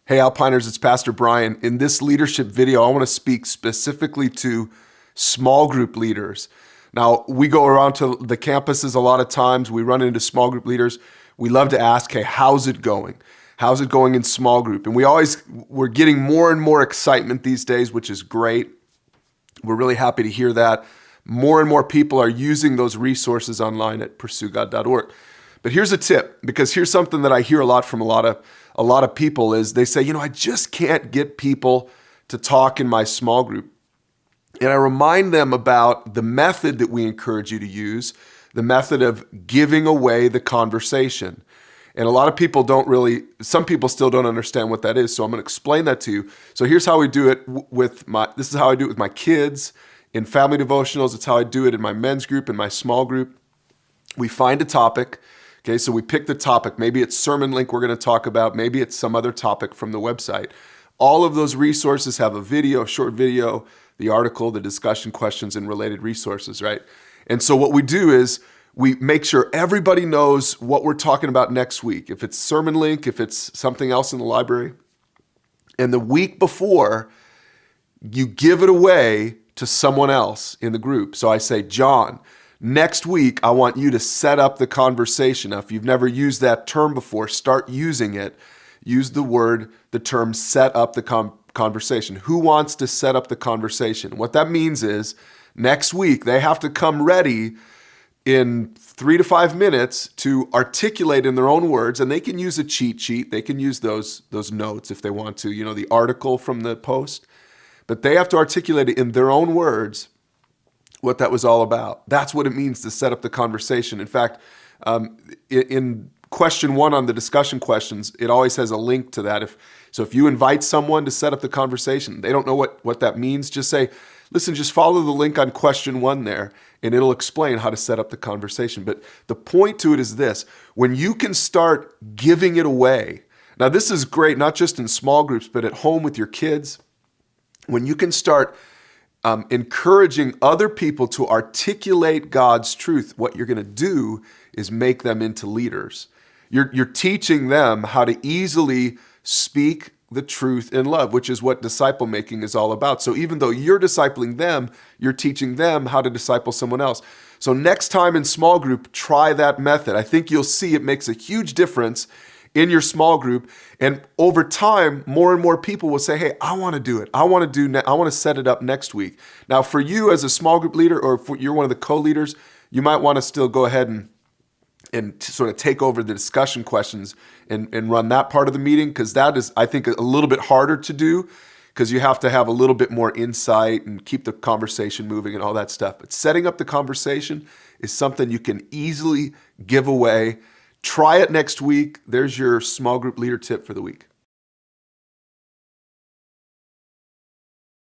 Hey Alpiners, it's Pastor Brian. In this leadership video, I want to speak specifically to small group leaders. Now, we go around to the campuses a lot of times. We run into small group leaders. We love to ask, hey, how's it going? How's it going in small group? And we're getting more and more excitement these days, which is great. We're really happy to hear that. More and more people are using those resources online at pursuegod.org. But here's a tip, because here's something that I hear a lot from a lot of people is they say, I just can't get people to talk in my small group. And I remind them about the method that we encourage you to use, the method of giving away the conversation. And a lot of people some people still don't understand what that is. So I'm going to explain that to you. So here's how we do it this is how I do it with my kids in family devotionals. It's how I do it in my men's group, in my small group. We find a topic. Okay, so we pick the topic. Maybe it's Sermon Link we're going to talk about. Maybe it's some other topic from the website. All of those resources have a video, a short video, the article, the discussion questions, and related resources, right? And so what we do is we make sure everybody knows what we're talking about next week. If it's Sermon Link, if it's something else in the library. And the week before, you give it away to someone else in the group. So I say, John, next week, I want you to set up the conversation. Now, if you've never used that term before, start using it. Use the term set up the conversation. Who wants to set up the conversation? What that means is next week, they have to come ready in 3 to 5 minutes to articulate in their own words, and they can use a cheat sheet. They can use those notes if they want to, the article from the post, but they have to articulate it in their own words what that was all about. That's what it means to set up the conversation. In fact, in question 1 on the discussion questions, it always has a link to that. If you invite someone to set up the conversation, they don't know what that means, just say, listen, just follow the link on question 1 there, and it'll explain how to set up the conversation. But the point to it is this: when you can start giving it away, now this is great, not just in small groups, but at home with your kids, when you can start encouraging other people to articulate God's truth, what you're going to do is make them into leaders. You're teaching them how to easily speak the truth in love, which is what disciple making is all about. So even though you're discipling them, you're teaching them how to disciple someone else. So next time in small group, try that method. I think you'll see it makes a huge difference in your small group. And over time, more and more people will say, hey, I want to do it. I want to set it up next week. Now, for you as a small group leader, or if you're one of the co-leaders, you might want to still go ahead and sort of take over the discussion questions and run that part of the meeting, because that is, I think, a little bit harder to do, because you have to have a little bit more insight and keep the conversation moving and all that stuff. But setting up the conversation is something you can easily give away. Try it next week. There's your small group leader tip for the week.